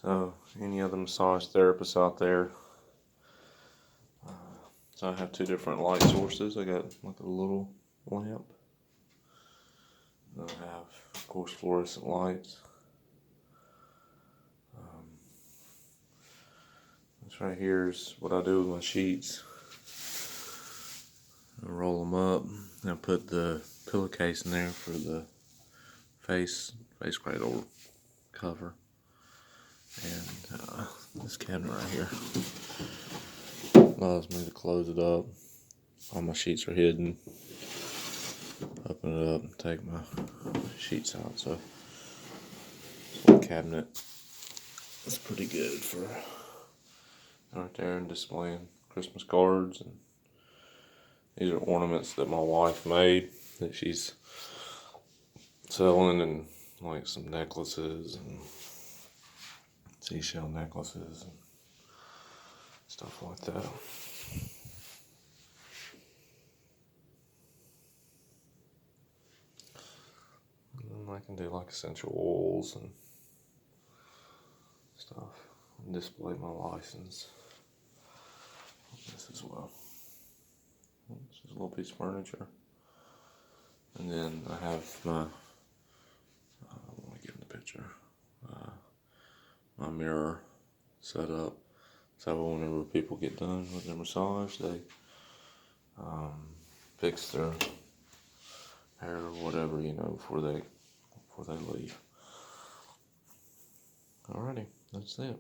So any other massage therapists out there, so I have two different light sources. I got like a little lamp. And I have, of course, fluorescent lights. This right here is what I do with my sheets. I roll them up and I put the pillowcase in there for the face cradle cover. And this cabinet right here allows me to close it up. All my sheets are hidden. Open it up and take my sheets out. So this little cabinet is pretty good for right there and displaying Christmas cards. And these are ornaments that my wife made that she's selling, and like some necklaces and seashell necklaces and stuff like that. And I can do like essential oils and stuff and display my license on this as well. This is a little piece of furniture. And then I have my, let me get in the picture, my mirror set up. So whenever people get done with their massage, they fix their hair or whatever, before they leave. Alrighty, that's it.